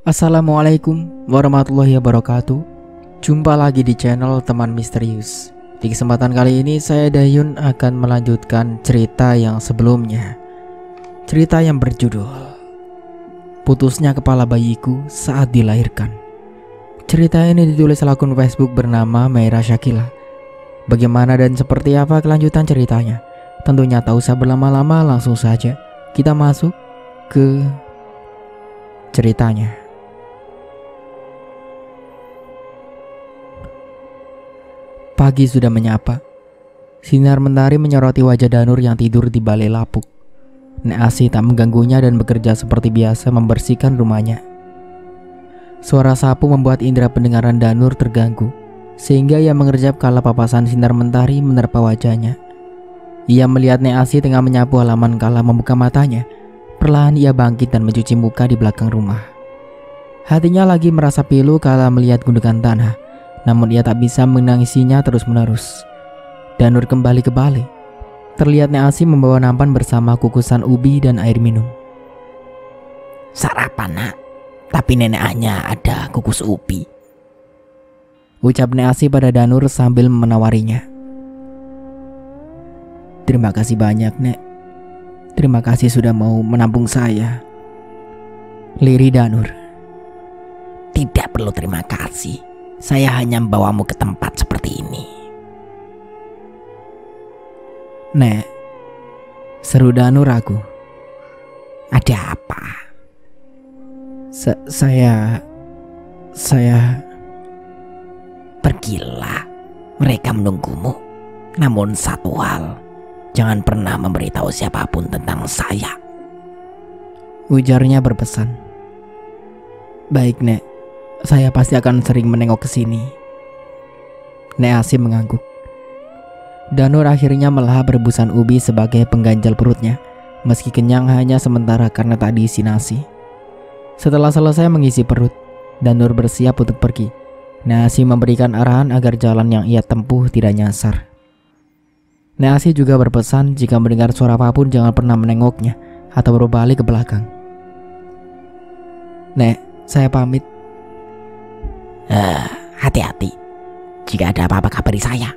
Assalamualaikum warahmatullahi wabarakatuh. Jumpa lagi di channel Teman Misterius. Di kesempatan kali ini saya Dayun akan melanjutkan cerita yang sebelumnya. Cerita yang berjudul Putusnya Kepala Bayiku Saat Dilahirkan. Cerita ini ditulis oleh akun Facebook bernama Meira Shakila. Bagaimana dan seperti apa kelanjutan ceritanya? Tentunya tak usah berlama-lama, langsung saja kita masuk ke ceritanya. Pagi sudah menyapa. Sinar mentari menyoroti wajah Danur yang tidur di balai lapuk. Nek Asi tak mengganggunya dan bekerja seperti biasa membersihkan rumahnya. Suara sapu membuat indera pendengaran Danur terganggu, sehingga ia mengerjap kala papasan sinar mentari menerpa wajahnya. Ia melihat Nek Asi tengah menyapu halaman kala membuka matanya. Perlahan ia bangkit dan mencuci muka di belakang rumah. Hatinya lagi merasa pilu kala melihat gundukan tanah, namun ia tak bisa menangisinya terus-menerus. Danur kembali ke balai. Terlihat Nek Asi membawa nampan bersama kukusan ubi dan air minum. Sarapan nak, tapi nenek hanya ada kukus ubi, ucap Nek Asi pada Danur sambil menawarinya. Terima kasih banyak Nek. Terima kasih sudah mau menampung saya, lirih Danur. Tidak perlu terima kasih. Saya hanya membawamu ke tempat seperti ini. Nek, seru Danur ragu. Ada apa? Saya Pergilah, mereka menunggumu. Namun satu hal, jangan pernah memberitahu siapapun tentang saya, ujarnya berpesan. Baik Nek, saya pasti akan sering menengok ke sini. Nek Asi mengangguk. Danur akhirnya melahap rebusan ubi sebagai pengganjal perutnya, meski kenyang hanya sementara karena tak diisi nasi. Setelah selesai mengisi perut, Danur bersiap untuk pergi. Nek Asi memberikan arahan agar jalan yang ia tempuh tidak nyasar. Nek Asi juga berpesan jika mendengar suara apapun jangan pernah menengoknya atau berbalik ke belakang. Nek, saya pamit. Hati-hati. Jika ada apa-apa kabari saya.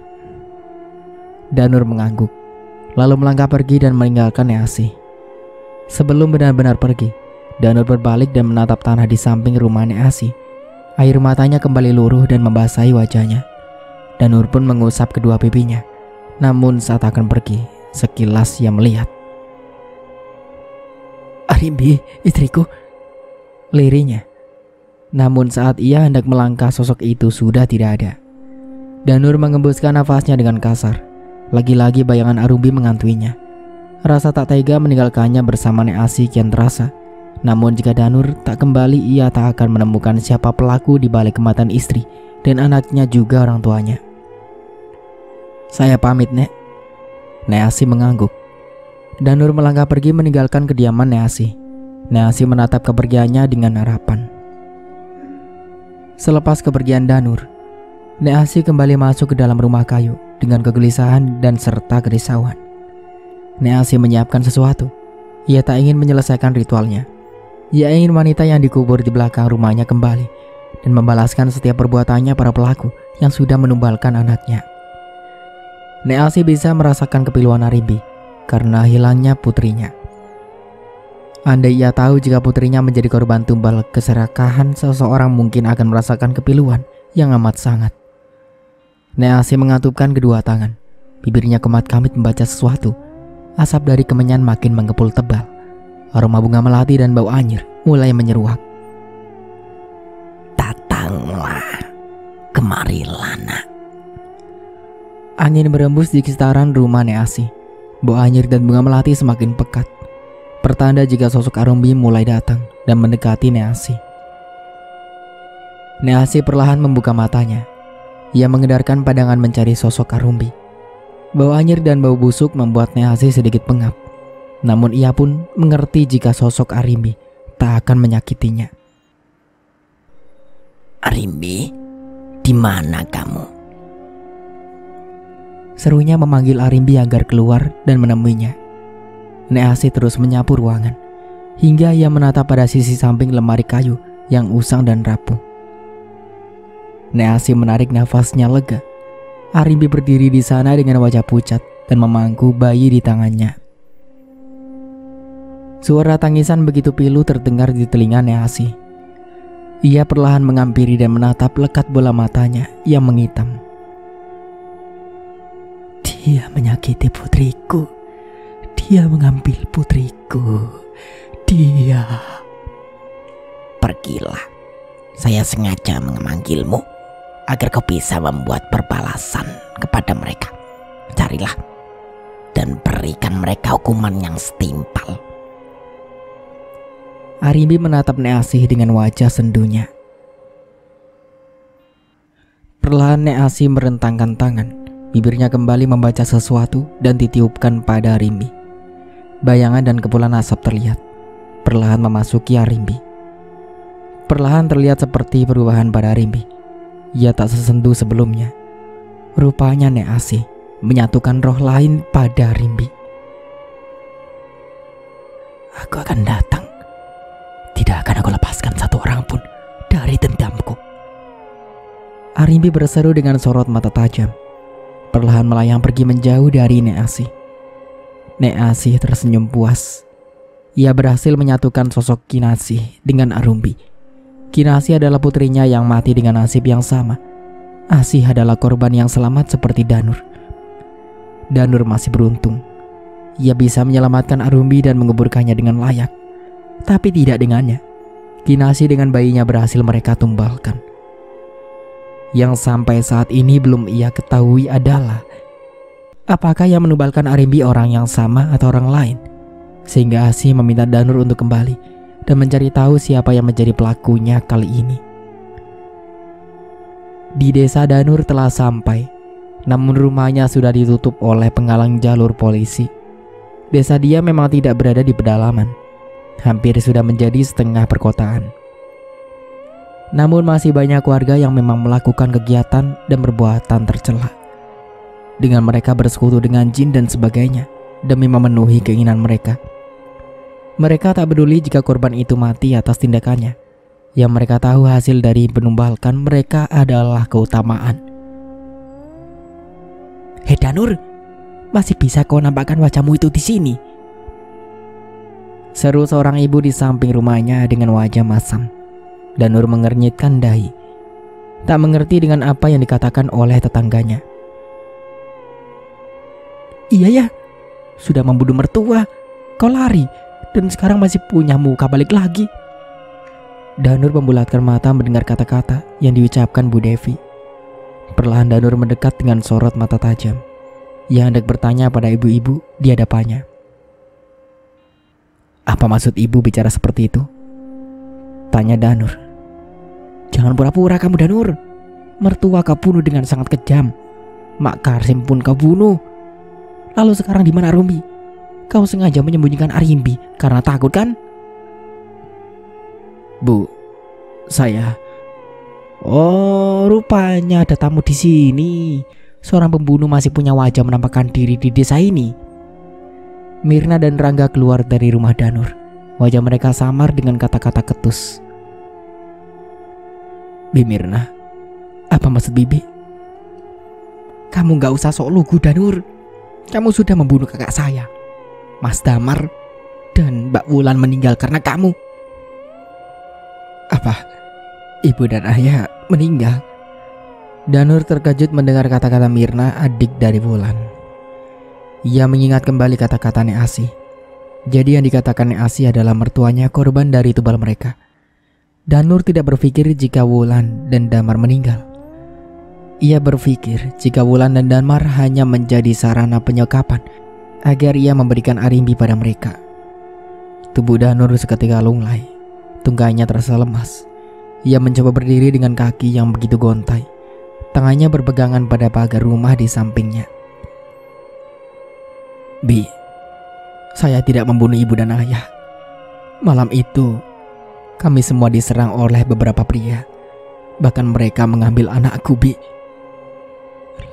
Danur mengangguk, lalu melangkah pergi dan meninggalkan Nek Asi. Sebelum benar-benar pergi, Danur berbalik dan menatap tanah di samping rumah Nek Asi. Air matanya kembali luruh dan membasahi wajahnya. Danur pun mengusap kedua pipinya. Namun saat akan pergi, sekilas ia melihat. Arimbi, istriku, lirihnya. Namun saat ia hendak melangkah, sosok itu sudah tidak ada. Danur mengembuskan nafasnya dengan kasar. Lagi-lagi bayangan Arumbi mengantuinya. Rasa tak tega meninggalkannya bersama Nek Asi kian terasa. Namun jika Danur tak kembali, ia tak akan menemukan siapa pelaku di balik kematian istri dan anaknya juga orang tuanya. Saya pamit Nek. Nek Asi mengangguk. Danur melangkah pergi meninggalkan kediaman Nek Asi. Nek Asi menatap kepergiannya dengan harapan. Selepas kepergian Danur, Nek Asi kembali masuk ke dalam rumah kayu dengan kegelisahan dan serta kerisauan. Nek Asi menyiapkan sesuatu. Ia tak ingin menyelesaikan ritualnya. Ia ingin wanita yang dikubur di belakang rumahnya kembali dan membalaskan setiap perbuatannya para pelaku yang sudah menumbalkan anaknya. Nek Asi bisa merasakan kepiluan Arimbi karena hilangnya putrinya. Andai ia tahu jika putrinya menjadi korban tumbal keserakahan seseorang, mungkin akan merasakan kepiluan yang amat sangat. Nek Asi mengatupkan kedua tangan. Bibirnya kemat-kamit membaca sesuatu. Asap dari kemenyan makin mengepul tebal. Aroma bunga melati dan bau anyir mulai menyeruak. Datanglah, kemarilah nak. Angin berembus di sekitaran rumah Nek Asi. Bau anyir dan bunga melati semakin pekat, pertanda jika sosok Arumbi mulai datang dan mendekati Nek Asi. Nek Asi perlahan membuka matanya. Ia mengedarkan pandangan mencari sosok Arumbi. Bau anyir dan bau busuk membuat Nek Asi sedikit pengap. Namun ia pun mengerti jika sosok Arimbi tak akan menyakitinya. Arimbi, di mana kamu? Serunya memanggil Arimbi agar keluar dan menemuinya. Nek Asi terus menyapu ruangan hingga ia menatap pada sisi samping lemari kayu yang usang dan rapuh. Nek Asi menarik nafasnya lega. Arimbi berdiri di sana dengan wajah pucat dan memangku bayi di tangannya. Suara tangisan begitu pilu terdengar di telinga Nek Asi. Ia perlahan menghampiri dan menatap lekat bola matanya yang menghitam. Dia menyakiti putriku. Dia mengambil putriku. Dia. Pergilah. Saya sengaja memanggilmu agar kau bisa membuat perbalasan kepada mereka. Carilah dan berikan mereka hukuman yang setimpal. Arimbi menatap Nek Asi dengan wajah sendunya. Perlahan Nek Asi merentangkan tangan. Bibirnya kembali membaca sesuatu dan ditiupkan pada Arimbi. Bayangan dan kepulan asap terlihat, perlahan memasuki Arimbi. Perlahan terlihat seperti perubahan pada Arimbi. Ia tak sesendu sebelumnya. Rupanya Nek Asi menyatukan roh lain pada Arimbi. Aku akan datang. Tidak akan aku lepaskan satu orang pun dari dendamku. Arimbi berseru dengan sorot mata tajam. Perlahan melayang pergi menjauh dari Nek Asi. Nek Asi tersenyum puas. Ia berhasil menyatukan sosok Kinasih dengan Arumbi. Kinasih adalah putrinya yang mati dengan nasib yang sama. Asih adalah korban yang selamat seperti Danur. Danur masih beruntung. Ia bisa menyelamatkan Arumbi dan menguburkannya dengan layak. Tapi tidak dengannya. Kinasih dengan bayinya berhasil mereka tumbalkan. Yang sampai saat ini belum ia ketahui adalah apakah yang menumbalkan Arimbi orang yang sama atau orang lain, sehingga Asih meminta Danur untuk kembali dan mencari tahu siapa yang menjadi pelakunya kali ini. Di desa Danur telah sampai, namun rumahnya sudah ditutup oleh penghalang jalur polisi. Desa dia memang tidak berada di pedalaman, hampir sudah menjadi setengah perkotaan. Namun masih banyak warga yang memang melakukan kegiatan dan perbuatan tercela. Dengan mereka bersekutu dengan jin dan sebagainya demi memenuhi keinginan mereka. Mereka tak peduli jika korban itu mati atas tindakannya. Yang mereka tahu hasil dari penumbalkan mereka adalah keutamaan. Hei Danur, masih bisa kau nampakkan wajahmu itu di sini? Seru seorang ibu di samping rumahnya dengan wajah masam. Danur mengernyitkan dahi, tak mengerti dengan apa yang dikatakan oleh tetangganya. Iya ya, sudah membunuh mertua, kau lari, dan sekarang masih punya muka balik lagi. Danur membulatkan mata mendengar kata-kata yang diucapkan Bu Devi. Perlahan Danur mendekat dengan sorot mata tajam. Ia hendak bertanya pada ibu-ibu di hadapannya. Apa maksud ibu bicara seperti itu? Tanya Danur. Jangan pura-pura kamu Danur. Mertua kau bunuh dengan sangat kejam. Mak Karsim pun kau bunuh. Lalu sekarang di mana Arumbi? Kau sengaja menyembunyikan Arimbi karena takut kan? Bu, saya. Oh, rupanya ada tamu di sini. Seorang pembunuh masih punya wajah menampakkan diri di desa ini. Mirna dan Rangga keluar dari rumah Danur. Wajah mereka samar dengan kata-kata ketus. Bi Mirna, apa maksud Bibi? Kamu gak usah sok lugu Danur. Kamu sudah membunuh kakak saya, Mas Damar, dan Mbak Wulan meninggal karena kamu. Apa? Ibu dan ayah meninggal? Danur terkejut mendengar kata-kata Mirna, adik dari Wulan. Ia mengingat kembali kata-kata Nek Asi. Jadi yang dikatakan Nek Asi adalah mertuanya korban dari tubal mereka. Danur tidak berpikir jika Wulan dan Damar meninggal. Ia berpikir jika Wulan dan Damar hanya menjadi sarana penyekapan agar ia memberikan Arimbi pada mereka. Tubuh Danur seketika lunglai. Tungganya terasa lemas. Ia mencoba berdiri dengan kaki yang begitu gontai. Tangannya berpegangan pada pagar rumah di sampingnya. Bi, saya tidak membunuh ibu dan ayah. Malam itu kami semua diserang oleh beberapa pria. Bahkan mereka mengambil anakku, Bi.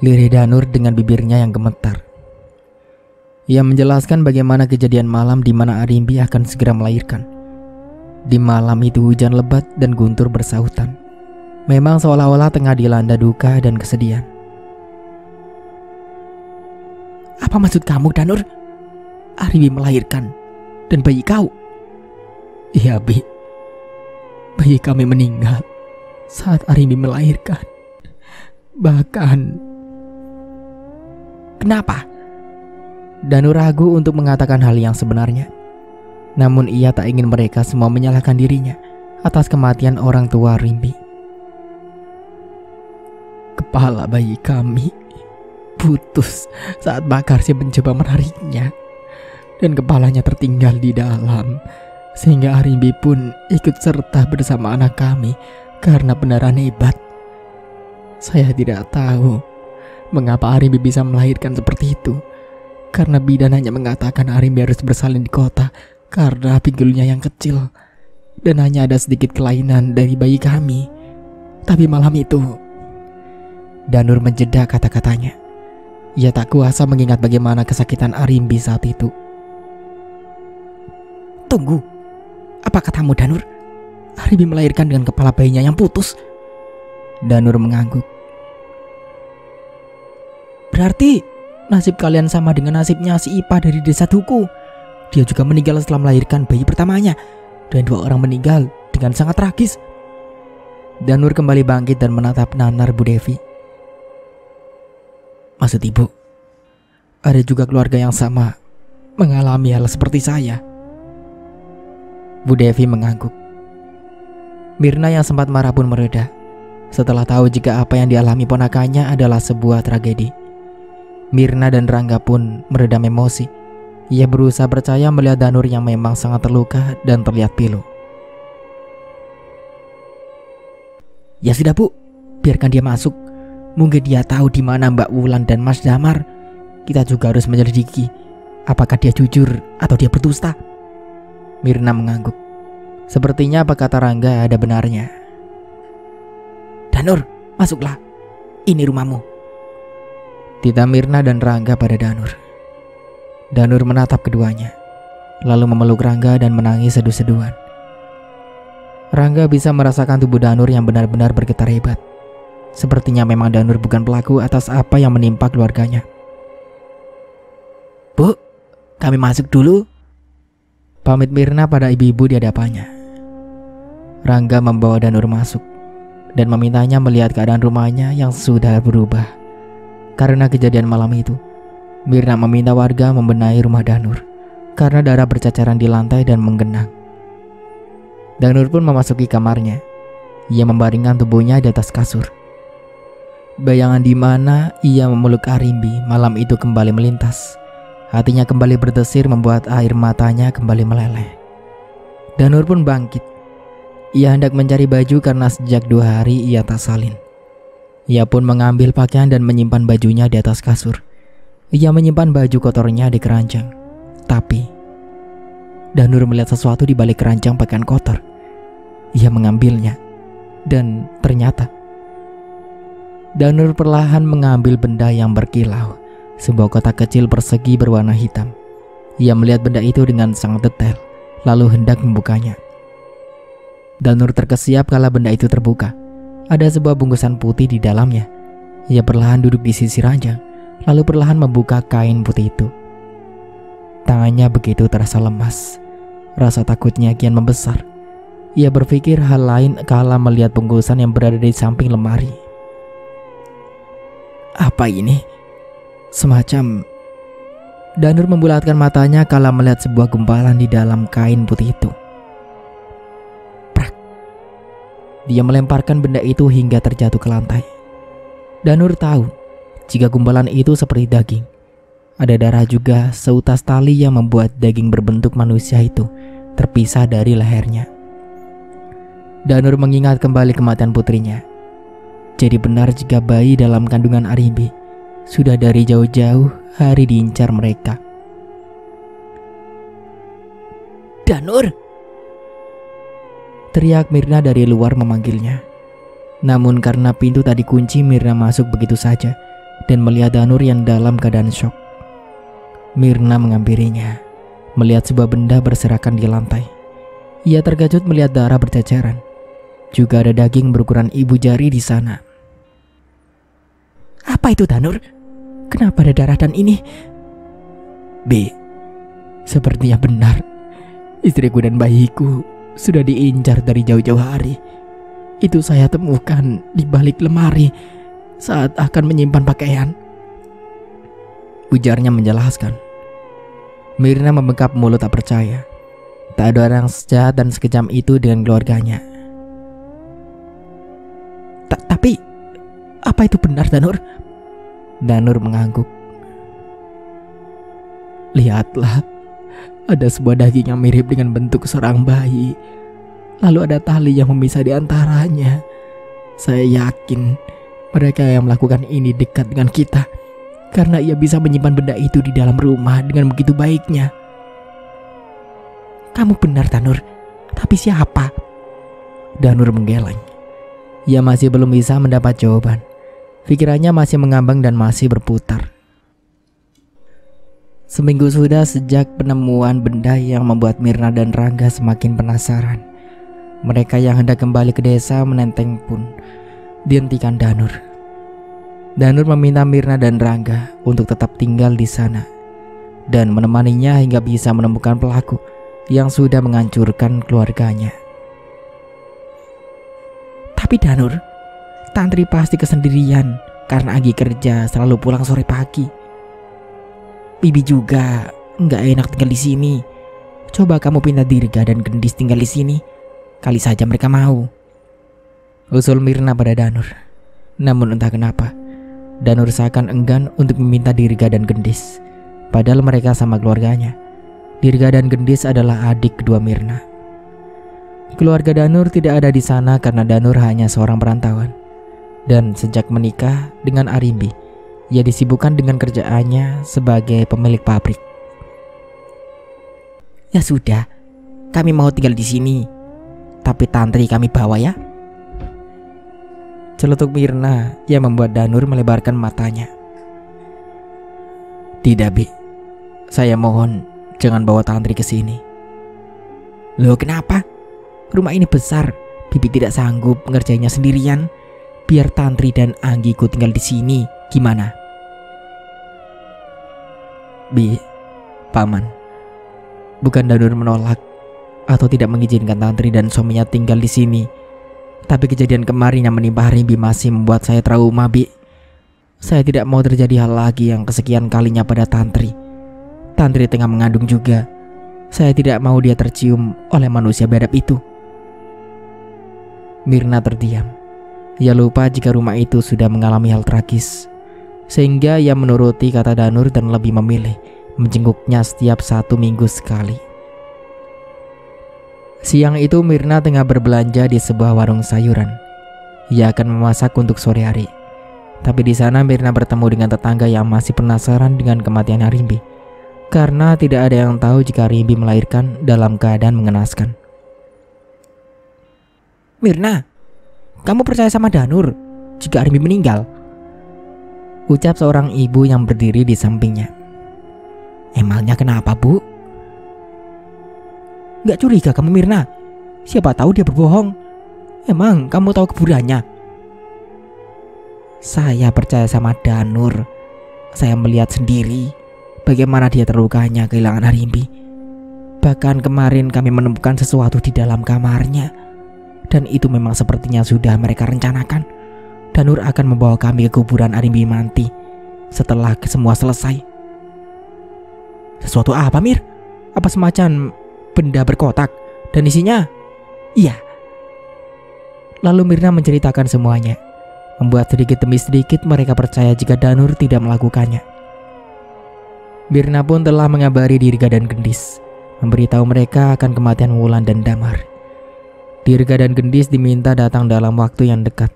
Lirih Danur dengan bibirnya yang gemetar. Ia menjelaskan bagaimana kejadian malam di mana Arimbi akan segera melahirkan. Di malam itu hujan lebat dan guntur bersahutan. Memang seolah-olah tengah dilanda duka dan kesedihan. Apa maksud kamu, Danur? Arimbi melahirkan dan bayi kau? Iya, Bi. Bayi kami meninggal saat Arimbi melahirkan. Bahkan... Kenapa? Danur ragu untuk mengatakan hal yang sebenarnya. Namun ia tak ingin mereka semua menyalahkan dirinya atas kematian orang tua Arimbi. Kepala bayi kami putus saat Makarsi mencoba menariknya, dan kepalanya tertinggal di dalam, sehingga Arimbi pun ikut serta bersama anak kami karena pendarahan hebat. Saya tidak tahu mengapa Arimbi bisa melahirkan seperti itu, karena bidan hanya mengatakan Arimbi harus bersalin di kota karena pinggulnya yang kecil dan hanya ada sedikit kelainan dari bayi kami. Tapi malam itu, Danur menjeda kata-katanya. Ia tak kuasa mengingat bagaimana kesakitan Arimbi saat itu. Tunggu, apa katamu, Danur? Arimbi melahirkan dengan kepala bayinya yang putus. Danur mengangguk. Berarti nasib kalian sama dengan nasibnya si Ipa dari desa Duku. Dia juga meninggal setelah melahirkan bayi pertamanya, dan 2 orang meninggal dengan sangat tragis. Danur kembali bangkit dan menatap nanar Bu Devi. Maksud ibu, ada juga keluarga yang sama mengalami hal seperti saya? Bu Devi mengangguk. Mirna yang sempat marah pun mereda setelah tahu jika apa yang dialami ponakannya adalah sebuah tragedi. Mirna dan Rangga pun meredam emosi. Ia berusaha percaya melihat Danur yang memang sangat terluka dan terlihat pilu. Ya sudah, Bu, biarkan dia masuk. Mungkin dia tahu di mana Mbak Wulan dan Mas Damar. Kita juga harus menyelidiki apakah dia jujur atau dia berdusta. Mirna mengangguk. Sepertinya apa kata Rangga ada benarnya. Danur, masuklah. Ini rumahmu. Tita Mirna dan Rangga pada Danur. Danur menatap keduanya, lalu memeluk Rangga dan menangis sedu-seduan. Rangga bisa merasakan tubuh Danur yang benar-benar bergetar hebat. Sepertinya memang Danur bukan pelaku atas apa yang menimpa keluarganya. Bu, kami masuk dulu. Pamit Mirna pada ibu-ibu di hadapannya. Rangga membawa Danur masuk dan memintanya melihat keadaan rumahnya yang sudah berubah. Karena kejadian malam itu, Mirna meminta warga membenahi rumah Danur karena darah bercacaran di lantai dan menggenang. Danur pun memasuki kamarnya. Ia membaringkan tubuhnya di atas kasur. Bayangan di mana ia memeluk Arimbi malam itu kembali melintas. Hatinya kembali berdesir membuat air matanya kembali meleleh. Danur pun bangkit. Ia hendak mencari baju karena sejak 2 hari ia tak salin. Ia pun mengambil pakaian dan menyimpan bajunya di atas kasur. Ia menyimpan baju kotornya di keranjang. Tapi Danur melihat sesuatu di balik keranjang pakaian kotor. Ia mengambilnya, dan ternyata Danur perlahan mengambil benda yang berkilau, sebuah kotak kecil persegi berwarna hitam. Ia melihat benda itu dengan sangat detail, lalu hendak membukanya. Danur terkesiap kala benda itu terbuka. Ada sebuah bungkusan putih di dalamnya. Ia perlahan duduk di sisi ranjang, lalu perlahan membuka kain putih itu. Tangannya begitu terasa lemas. Rasa takutnya kian membesar. Ia berpikir hal lain kala melihat bungkusan yang berada di samping lemari. Apa ini? Semacam... Danur membulatkan matanya kala melihat sebuah gumpalan di dalam kain putih itu. Prak. Dia melemparkan benda itu hingga terjatuh ke lantai. Danur tahu jika gumpalan itu seperti daging. Ada darah juga seutas tali yang membuat daging berbentuk manusia itu terpisah dari lehernya. Danur mengingat kembali kematian putrinya. Jadi benar jika bayi dalam kandungan Arimbi sudah dari jauh-jauh hari diincar mereka. Danur! Teriak Mirna dari luar memanggilnya. Namun karena pintu tak dikunci, Mirna masuk begitu saja dan melihat Danur yang dalam keadaan syok. Mirna menghampirinya, melihat sebuah benda berserakan di lantai. Ia terkejut melihat darah berceceran. Juga ada daging berukuran ibu jari di sana. Apa itu, Danur? Kenapa ada darah dan ini? B. Sepertinya benar. Istriku dan bayiku sudah diincar dari jauh-jauh hari. Itu saya temukan di balik lemari saat akan menyimpan pakaian, ujarnya menjelaskan. Mirna membekap mulut tak percaya. Tak ada orang sejahat dan sekejam itu dengan keluarganya. Tapi apa itu benar, Danur? Danur mengangguk. Lihatlah, ada sebuah daging yang mirip dengan bentuk seorang bayi. Lalu ada tali yang memisah di antaranya. Saya yakin mereka yang melakukan ini dekat dengan kita, karena ia bisa menyimpan benda itu di dalam rumah dengan begitu baiknya. Kamu benar, Danur. Tapi siapa? Danur menggeleng. Ia masih belum bisa mendapat jawaban. Pikirannya masih mengambang dan masih berputar. Seminggu sudah sejak penemuan benda yang membuat Mirna dan Rangga semakin penasaran. Mereka yang hendak kembali ke desa menenteng pun dihentikan Danur. Danur meminta Mirna dan Rangga untuk tetap tinggal di sana dan menemaninya hingga bisa menemukan pelaku yang sudah menghancurkan keluarganya. Tapi Danur, Tantri pasti kesendirian karena Agi kerja selalu pulang sore pagi. Bibi juga nggak enak tinggal di sini. Coba kamu pindah Dirga dan Gendis tinggal di sini. Kali saja mereka mau. Usul Mirna pada Danur. Namun entah kenapa Danur seakan enggan untuk meminta Dirga dan Gendis. Padahal mereka sama keluarganya. Dirga dan Gendis adalah adik kedua Mirna. Keluarga Danur tidak ada di sana karena Danur hanya seorang perantauan. Dan sejak menikah dengan Arimbi, ia disibukkan dengan kerjaannya sebagai pemilik pabrik. Ya sudah, kami mau tinggal di sini. Tapi Tantri kami bawa ya. Celetuk Mirna yang membuat Danur melebarkan matanya. Tidak, Bi. Saya mohon jangan bawa Tantri ke sini. Loh, kenapa? Rumah ini besar. Bibi tidak sanggup mengerjainya sendirian. Biar Tantri dan Anggiku tinggal di sini. Gimana? Bi, Paman, bukan Danur menolak atau tidak mengizinkan Tantri dan suaminya tinggal di sini. Tapi kejadian kemarin yang menimpa Arimbi masih membuat saya trauma, Bi. Saya tidak mau terjadi hal lagi yang kesekian kalinya pada Tantri. Tantri tengah mengandung juga. Saya tidak mau dia tercium oleh manusia biadab itu. Mirna terdiam. Ia lupa jika rumah itu sudah mengalami hal tragis, sehingga ia menuruti kata Danur dan lebih memilih menjenguknya setiap 1 minggu sekali. Siang itu Mirna tengah berbelanja di sebuah warung sayuran. Ia akan memasak untuk sore hari. Tapi di sana Mirna bertemu dengan tetangga yang masih penasaran dengan kematian Arimbi, karena tidak ada yang tahu jika Arimbi melahirkan dalam keadaan mengenaskan. Mirna, kamu percaya sama Danur jika Arimbi meninggal? Ucap seorang ibu yang berdiri di sampingnya. Emangnya kenapa, Bu? Gak curiga kamu, Mirna? Siapa tahu dia berbohong. Emang kamu tahu kuburannya? Saya percaya sama Danur. Saya melihat sendiri bagaimana dia terlukanya kehilangan Arimbi. Bahkan kemarin kami menemukan sesuatu di dalam kamarnya. Dan itu memang sepertinya sudah mereka rencanakan. Danur akan membawa kami ke kuburan Arimbi Manti setelah semua selesai. Sesuatu apa, Mir? Apa semacam benda berkotak dan isinya? Iya. Lalu Mirna menceritakan semuanya. Membuat sedikit demi sedikit mereka percaya jika Danur tidak melakukannya. Mirna pun telah mengabari Dirga dan Gendis, memberitahu mereka akan kematian Wulan dan Damar. Dirga dan Gendis diminta datang dalam waktu yang dekat,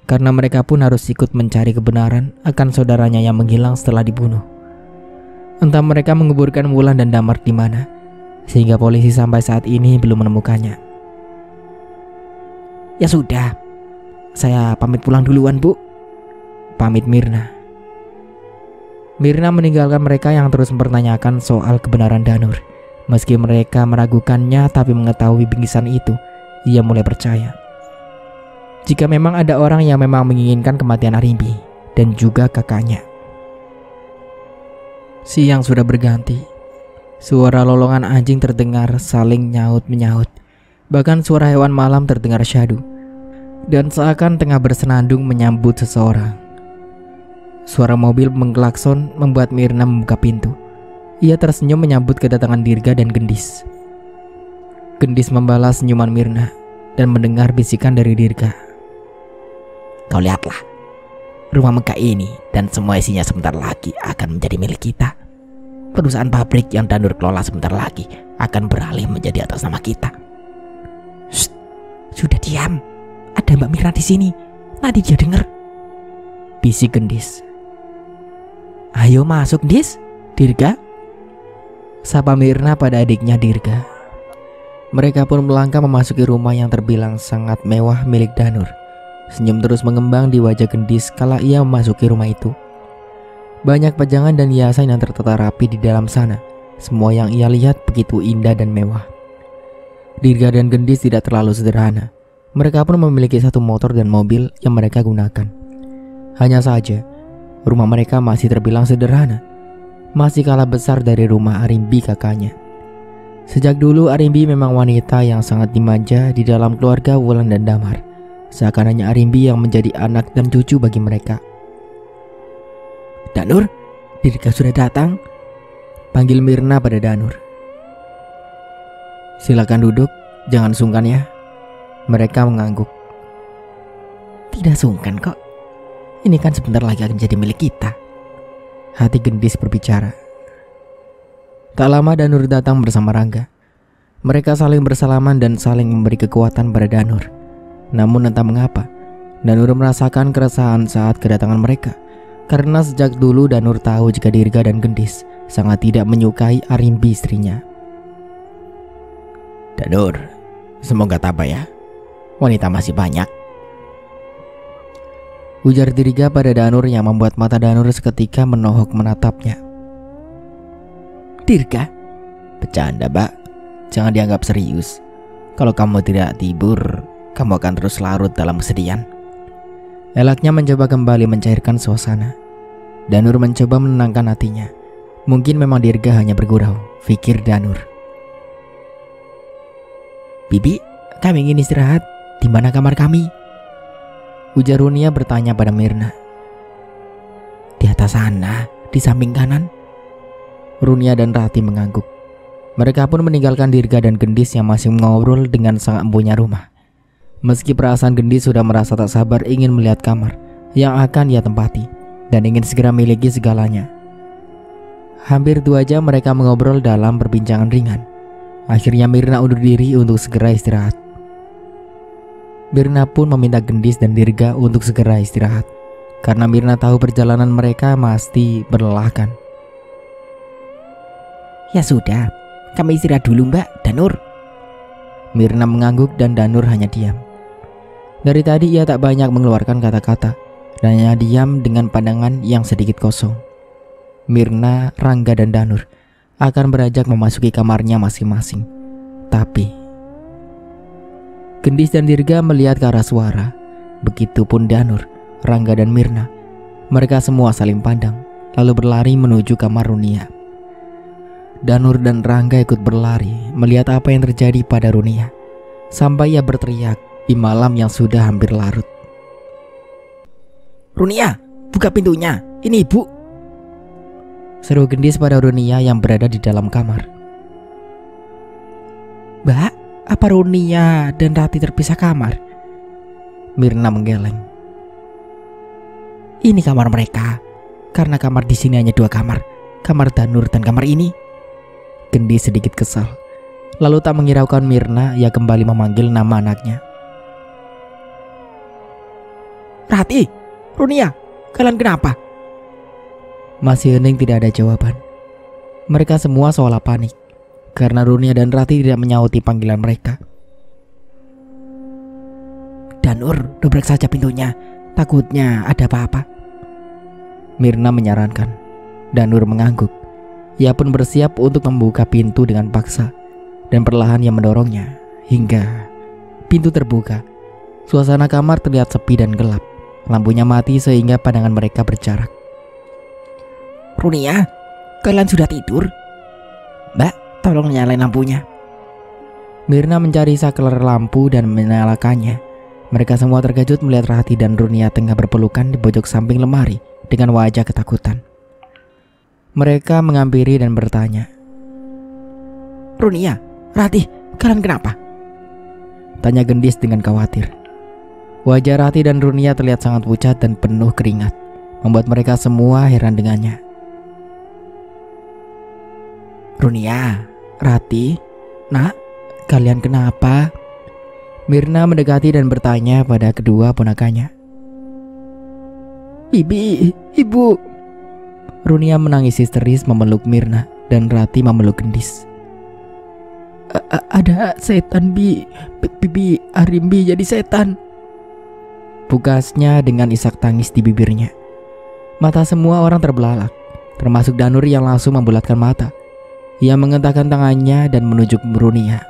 karena mereka pun harus ikut mencari kebenaran akan saudaranya yang menghilang setelah dibunuh. Entah mereka menguburkan Wulan dan Damar di mana, sehingga polisi sampai saat ini belum menemukannya. Ya sudah, saya pamit pulang duluan, Bu. Pamit Mirna. Mirna meninggalkan mereka yang terus mempertanyakan soal kebenaran Danur Meski mereka meragukannya, tapi mengetahui bingkisan itu, ia mulai percaya. Jika memang ada orang yang memang menginginkan kematian Arimbi dan juga kakaknya. Siang sudah berganti. Suara lolongan anjing terdengar saling nyaut-menyaut. Bahkan suara hewan malam terdengar syahdu. Dan seakan tengah bersenandung menyambut seseorang. Suara mobil mengklakson membuat Mirna membuka pintu. Ia tersenyum menyambut kedatangan Dirga dan Gendis. Gendis membalas senyuman Mirna dan mendengar bisikan dari Dirga. Kau lihatlah, rumah megah ini dan semua isinya sebentar lagi akan menjadi milik kita. Perusahaan pabrik yang Danur kelola sebentar lagi akan beralih menjadi atas nama kita. Shh, sudah diam. Ada Mbak Mirna di sini. Nanti dia dengar. Bisik Gendis. Ayo masuk, Dis. Dirga. Sapa Mirna pada adiknya Dirga. Mereka pun melangkah memasuki rumah yang terbilang sangat mewah milik Danur. Senyum terus mengembang di wajah Gendis kala ia memasuki rumah itu. Banyak pajangan dan hiasan yang tertata rapi di dalam sana. Semua yang ia lihat begitu indah dan mewah. Dirga dan Gendis tidak terlalu sederhana. Mereka pun memiliki satu motor dan mobil yang mereka gunakan. Hanya saja, rumah mereka masih terbilang sederhana. Masih kalah besar dari rumah Arimbi kakaknya. Sejak dulu Arimbi memang wanita yang sangat dimanja di dalam keluarga Wulan dan Damar. Seakan hanya Arimbi yang menjadi anak dan cucu bagi mereka. Danur, Dirga sudah datang. Panggil Mirna pada Danur. Silakan duduk, jangan sungkan ya. Mereka mengangguk. Tidak sungkan kok. Ini kan sebentar lagi akan jadi milik kita. Hati Gendis berbicara. Tak lama Danur datang bersama Rangga. Mereka saling bersalaman dan saling memberi kekuatan pada Danur. Namun entah mengapa, Danur merasakan keresahan saat kedatangan mereka. Karena sejak dulu Danur tahu jika Dirga dan Gendis sangat tidak menyukai Arimbi istrinya. Danur, semoga tabah ya. Wanita masih banyak. Ujar Dirga pada Danur yang membuat mata Danur seketika menohok menatapnya. Dirga, bercanda, Mbak. Jangan dianggap serius. Kalau kamu tidak tidur, kamu akan terus larut dalam kesedihan. Elaknya mencoba kembali mencairkan suasana. Danur mencoba menenangkan hatinya. Mungkin memang Dirga hanya bergurau, pikir Danur. Bibi, kami ingin istirahat. Di mana kamar kami? Ujar Runia bertanya pada Mirna. Di atas sana, di samping kanan. Runia dan Rati mengangguk. Mereka pun meninggalkan Dirga dan Gendis yang masih mengobrol dengan sang empunya rumah. Meski perasaan Gendis sudah merasa tak sabar ingin melihat kamar yang akan ia tempati dan ingin segera miliki segalanya. Hampir 2 jam mereka mengobrol dalam perbincangan ringan. Akhirnya Mirna undur diri untuk segera istirahat. Mirna pun meminta Gendis dan Dirga untuk segera istirahat, karena Mirna tahu perjalanan mereka pasti melelahkan. Ya sudah, kami istirahat dulu, Mbak Danur. Mirna mengangguk dan Danur hanya diam. Dari tadi ia tak banyak mengeluarkan kata-kata dan hanya diam dengan pandangan yang sedikit kosong. Mirna, Rangga dan Danur akan beranjak memasuki kamarnya masing-masing. Tapi Gendis dan Dirga melihat ke arah suara. Begitupun Danur, Rangga dan Mirna. Mereka semua saling pandang, lalu berlari menuju kamar Runia. Danur dan Rangga ikut berlari melihat apa yang terjadi pada Runia, sampai ia berteriak di malam yang sudah hampir larut. Runia, buka pintunya, ini ibu. Seru Gendis pada Runia yang berada di dalam kamar. Mbak, apa Runia dan Rati terpisah kamar? Mirna menggeleng. Ini kamar mereka. Karena kamar di sini hanya 2 kamar. Kamar Danur dan kamar ini. Gendis sedikit kesal. Lalu tak menghiraukan Mirna, ia kembali memanggil nama anaknya. Rati, Runia, kalian kenapa? Masih hening tidak ada jawaban. Mereka semua seolah panik karena Runia dan Rati tidak menyauti panggilan mereka. Danur, dobrak saja pintunya. Takutnya ada apa-apa. Mirna menyarankan. Danur mengangguk. Ia pun bersiap untuk membuka pintu dengan paksa, dan perlahan ia mendorongnya hingga pintu terbuka. Suasana kamar terlihat sepi dan gelap. Lampunya mati sehingga pandangan mereka berjarak. Runia, kalian sudah tidur? Mbak, tolong nyalain lampunya. Mirna mencari saklar lampu dan menyalakannya. Mereka semua terkejut melihat Rati dan Runia tengah berpelukan di pojok samping lemari dengan wajah ketakutan. Mereka menghampiri dan bertanya, Runia, Rati, kalian kenapa? Tanya Gendis dengan khawatir. Wajah Rati dan Runia terlihat sangat pucat dan penuh keringat, membuat mereka semua heran dengannya. Runia, Rati, nak, kalian kenapa? Mirna mendekati dan bertanya pada kedua ponakannya. Bibi, ibu. Runia menangis histeris memeluk Mirna dan Rati memeluk Gendis. Ada setan, Bibi Arimbi jadi setan. Pukasnya dengan isak tangis di bibirnya. Mata semua orang terbelalak, termasuk Danur yang langsung membulatkan mata. Ia mengentakkan tangannya dan menunjuk Runia.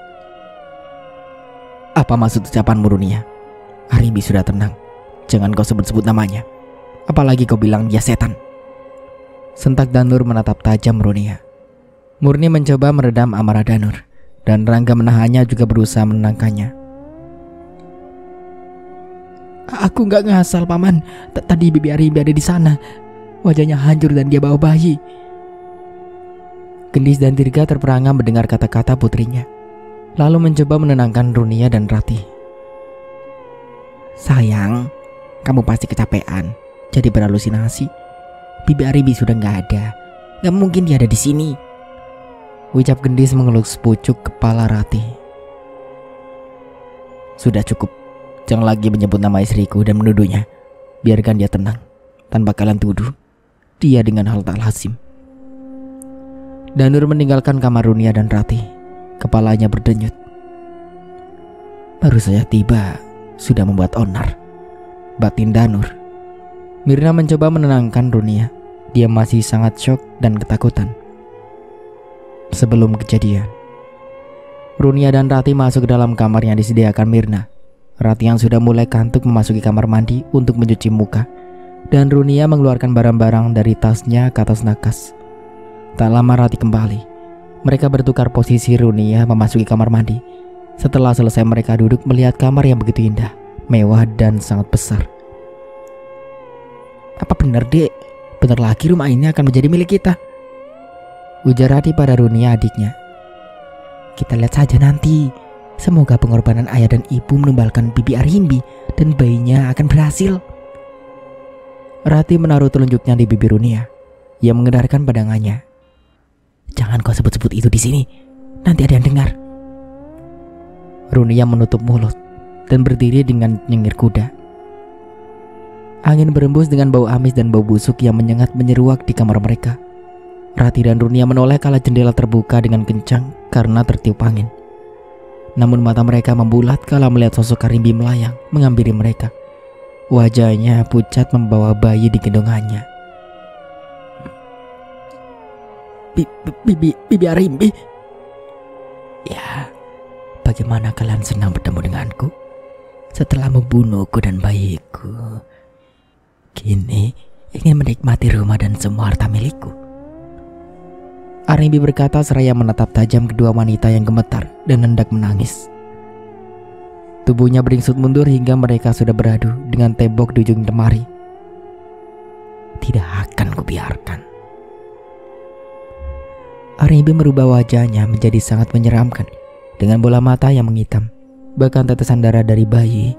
Apa maksud ucapanmu, Runia? Arimbi sudah tenang. Jangan kau sebut-sebut namanya. Apalagi kau bilang dia setan. Sentak Danur menatap tajam Runia. Murni mencoba meredam amarah Danur, dan Rangga menahannya juga berusaha menenangkannya. Aku gak ngasal, Paman. Tadi Bibi Arimbi ada di sana. Wajahnya hancur dan dia bawa bayi. Gendis dan Tirga terperangah mendengar kata-kata putrinya, lalu mencoba menenangkan Runia dan Rati. Sayang, kamu pasti kecapean, jadi berhalusinasi. Bibi Arimbi sudah gak ada. Gak mungkin dia ada di sini. Ucap Gendis mengelus pucuk kepala Rati. Sudah cukup. Jangan lagi menyebut nama istriku dan menuduhnya. Biarkan dia tenang, tanpa kalian tuduh dia dengan hal tak lazim. Danur meninggalkan kamar Runia dan Rati. Kepalanya berdenyut. Baru saja tiba, sudah membuat onar, batin Danur. Mirna mencoba menenangkan Runia. Dia masih sangat syok dan ketakutan. Sebelum kejadian, Runia dan Rati masuk ke dalam kamar yang disediakan Mirna. Rati yang sudah mulai kantuk memasuki kamar mandi untuk mencuci muka, dan Runia mengeluarkan barang-barang dari tasnya ke atas nakas. Tak lama Rati kembali. Mereka bertukar posisi. Runia memasuki kamar mandi. Setelah selesai mereka duduk melihat kamar yang begitu indah, mewah dan sangat besar. Apa benar, Dek? Bentar lagi rumah ini akan menjadi milik kita, ujar Rati pada Runia adiknya. Kita lihat saja nanti. Semoga pengorbanan ayah dan ibu menumbalkan Bibi Arimbi dan bayinya akan berhasil. Rati menaruh telunjuknya di bibir Runia. Ia mengedarkan padangannya. Jangan kau sebut-sebut itu di sini. Nanti ada yang dengar. Runia menutup mulut dan berdiri dengan nyengir kuda. Angin berembus dengan bau amis dan bau busuk yang menyengat menyeruak di kamar mereka. Rati dan Runia menoleh kala jendela terbuka dengan kencang karena tertiup angin. Namun mata mereka membulat kala melihat sosok Arimbi melayang menghampiri mereka. Wajahnya pucat membawa bayi di gendongannya. Bibi Arimbi. Ya, bagaimana kalian senang bertemu denganku setelah membunuhku dan bayiku? Kini ingin menikmati rumah dan semua harta milikku. Arimbi berkata seraya menatap tajam kedua wanita yang gemetar dan hendak menangis. Tubuhnya beringsut mundur hingga mereka sudah beradu dengan tembok di ujung lemari. Tidak akan kubiarkan. Arimbi merubah wajahnya menjadi sangat menyeramkan dengan bola mata yang menghitam. Bahkan tetesan darah dari bayi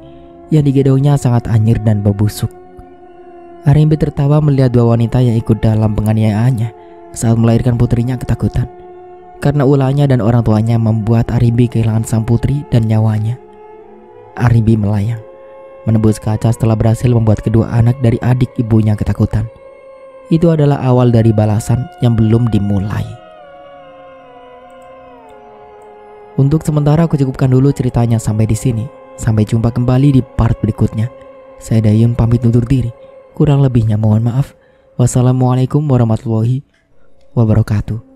yang digendongnya sangat anyir dan bau busuk. Arimbi tertawa melihat dua wanita yang ikut dalam penganiayaannya saat melahirkan putrinya ketakutan. Karena ulahnya dan orang tuanya membuat Arimbi kehilangan sang putri dan nyawanya. Arimbi melayang, menembus kaca setelah berhasil membuat kedua anak dari adik ibunya ketakutan. Itu adalah awal dari balasan yang belum dimulai. Untuk sementara aku cukupkan dulu ceritanya sampai di sini. Sampai jumpa kembali di part berikutnya. Saya Dayun pamit undur diri. Kurang lebihnya mohon maaf. Wassalamualaikum warahmatullahi wabarakatuh.